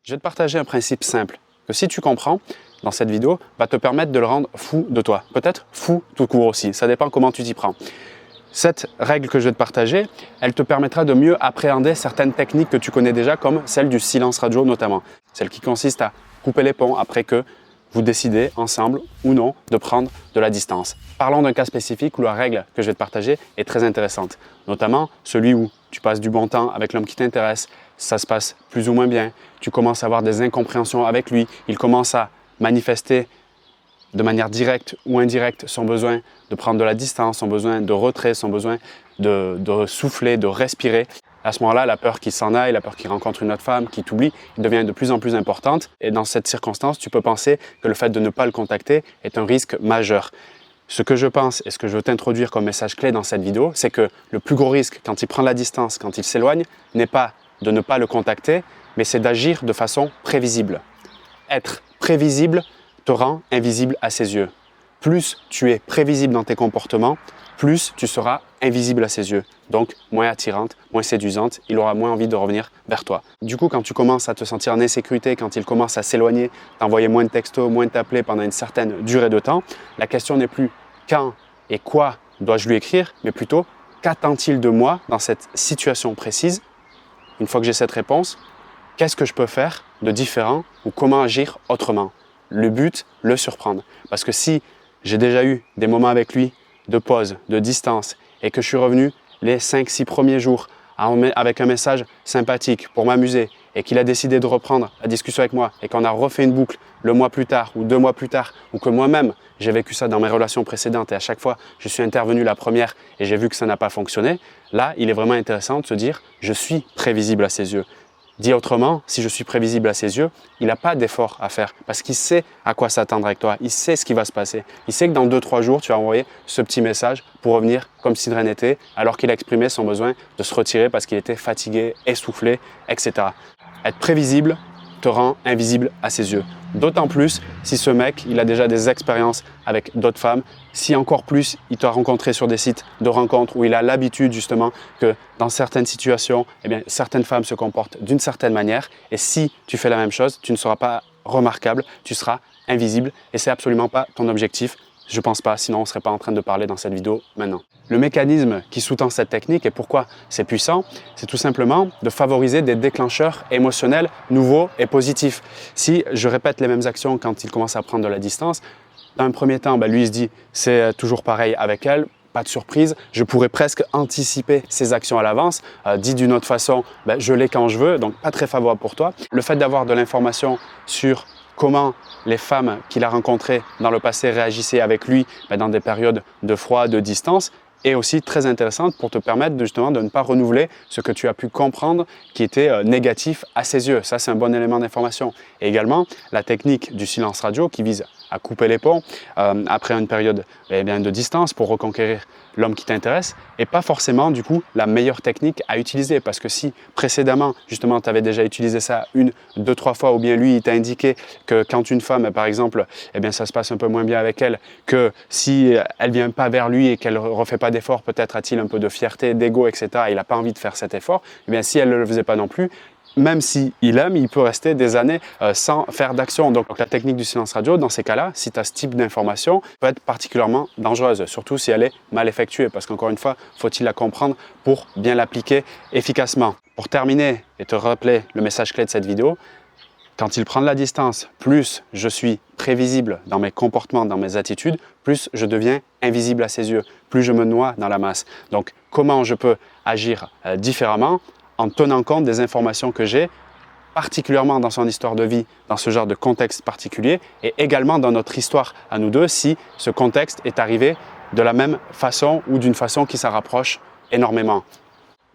Je vais te partager un principe simple que si tu comprends dans cette vidéo, va te permettre de le rendre fou de toi. Peut-être fou tout court aussi, ça dépend comment tu t'y prends. Cette règle que je vais te partager, elle te permettra de mieux appréhender certaines techniques que tu connais déjà, comme celle du silence radio notamment. Celle qui consiste à couper les ponts après que vous décidez ensemble ou non de prendre de la distance. Parlons d'un cas spécifique où la règle que je vais te partager est très intéressante, notamment celui où tu passes du bon temps avec l'homme qui t'intéresse, ça se passe plus ou moins bien, tu commences à avoir des incompréhensions avec lui, il commence à manifester de manière directe ou indirecte son besoin de prendre de la distance, son besoin de retrait, son besoin de souffler, de respirer. À ce moment-là, la peur qu'il s'en aille, la peur qu'il rencontre une autre femme, qu'il t'oublie, devient de plus en plus importante. Et dans cette circonstance, tu peux penser que le fait de ne pas le contacter est un risque majeur. Ce que je pense et ce que je veux t'introduire comme message clé dans cette vidéo, c'est que le plus gros risque quand il prend la distance, quand il s'éloigne, n'est pas de ne pas le contacter, mais c'est d'agir de façon prévisible. Être prévisible te rend invisible à ses yeux. Plus tu es prévisible dans tes comportements, plus tu seras invisible à ses yeux. Donc, moins attirante, moins séduisante, il aura moins envie de revenir vers toi. Du coup, quand tu commences à te sentir en insécurité, quand il commence à s'éloigner, t'envoyer moins de textos, moins de t'appeler pendant une certaine durée de temps, la question n'est plus quand et quoi dois-je lui écrire, mais plutôt qu'attend-il de moi dans cette situation précise. Une fois que j'ai cette réponse, qu'est-ce que je peux faire de différent ou comment agir autrement? Le but, le surprendre. Parce que si j'ai déjà eu des moments avec lui de pause, de distance, et que je suis revenu les 5-6 premiers jours avec un message sympathique pour m'amuser, et qu'il a décidé de reprendre la discussion avec moi, et qu'on a refait une boucle le mois plus tard ou 2 mois plus tard, ou que moi-même, j'ai vécu ça dans mes relations précédentes, et à chaque fois, je suis intervenu la première et j'ai vu que ça n'a pas fonctionné, là, il est vraiment intéressant de se dire « je suis prévisible à ses yeux ». Dit autrement, si je suis prévisible à ses yeux, il n'a pas d'effort à faire parce qu'il sait à quoi s'attendre avec toi, il sait ce qui va se passer. Il sait que dans 2-3 jours, tu vas envoyer ce petit message pour revenir comme si de rien n'était, alors qu'il a exprimé son besoin de se retirer parce qu'il était fatigué, essoufflé, etc. Être prévisible te rend invisible à ses yeux. D'autant plus si ce mec, il a déjà des expériences avec d'autres femmes, si encore plus il t'a rencontré sur des sites de rencontres où il a l'habitude justement que dans certaines situations, eh bien, certaines femmes se comportent d'une certaine manière et si tu fais la même chose, tu ne seras pas remarquable, tu seras invisible et c'est absolument pas ton objectif. Je pense pas, sinon on ne serait pas en train de parler dans cette vidéo maintenant. Le mécanisme qui sous-tend cette technique et pourquoi c'est puissant, c'est tout simplement de favoriser des déclencheurs émotionnels nouveaux et positifs. Si je répète les mêmes actions quand il commence à prendre de la distance, dans un premier temps, lui il se dit c'est toujours pareil avec elle, pas de surprise, je pourrais presque anticiper ses actions à l'avance. Dit d'une autre façon, je l'ai quand je veux, donc pas très favorable pour toi. Le fait d'avoir de l'information sur comment les femmes qu'il a rencontrées dans le passé réagissaient avec lui dans des périodes de froid, de distance, est aussi très intéressante pour te permettre justement de ne pas renouveler ce que tu as pu comprendre qui était négatif à ses yeux. Ça, c'est un bon élément d'information. Et également, la technique du silence radio qui vise à couper les ponts après une période de distance pour reconquérir l'homme qui t'intéresse et pas forcément du coup la meilleure technique à utiliser parce que si précédemment justement tu avais déjà utilisé ça 1, 2, 3 fois ou bien lui il t'a indiqué que quand une femme par exemple ça se passe un peu moins bien avec elle que si elle vient pas vers lui et qu'elle refait pas d'effort peut-être a-t-il un peu de fierté, d'ego etc. Il n'a pas envie de faire cet effort si elle ne le faisait pas non plus même s'il aime, il peut rester des années sans faire d'action. Donc la technique du silence radio, dans ces cas-là, si tu as ce type d'information, peut être particulièrement dangereuse, surtout si elle est mal effectuée, parce qu'encore une fois, faut-il la comprendre pour bien l'appliquer efficacement. Pour terminer et te rappeler le message clé de cette vidéo, quand il prend de la distance, plus je suis prévisible dans mes comportements, dans mes attitudes, plus je deviens invisible à ses yeux, plus je me noie dans la masse. Donc comment je peux agir différemment en tenant compte des informations que j'ai, particulièrement dans son histoire de vie, dans ce genre de contexte particulier, et également dans notre histoire à nous deux, si ce contexte est arrivé de la même façon ou d'une façon qui s'en rapproche énormément.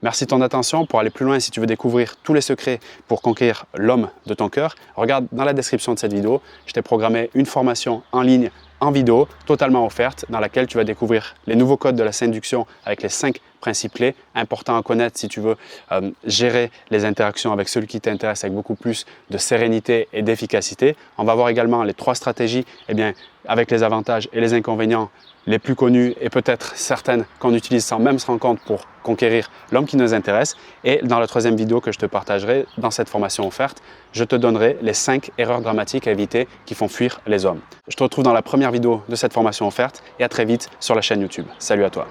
Merci de ton attention. Pour aller plus loin, si tu veux découvrir tous les secrets pour conquérir l'homme de ton cœur, regarde dans la description de cette vidéo. Je t'ai programmé une formation en ligne, en vidéo, totalement offerte, dans laquelle tu vas découvrir les nouveaux codes de la séduction avec les 5 principes clés, importants à connaître si tu veux gérer les interactions avec celui qui t'intéresse avec beaucoup plus de sérénité et d'efficacité. On va voir également les 3 stratégies avec les avantages et les inconvénients les plus connus et peut-être certaines qu'on utilise sans même se rendre compte pour conquérir l'homme qui nous intéresse. Et dans la troisième vidéo que je te partagerai dans cette formation offerte, je te donnerai les 5 erreurs dramatiques à éviter qui font fuir les hommes. Je te retrouve dans la première vidéo de cette formation offerte et à très vite sur la chaîne YouTube. Salut à toi!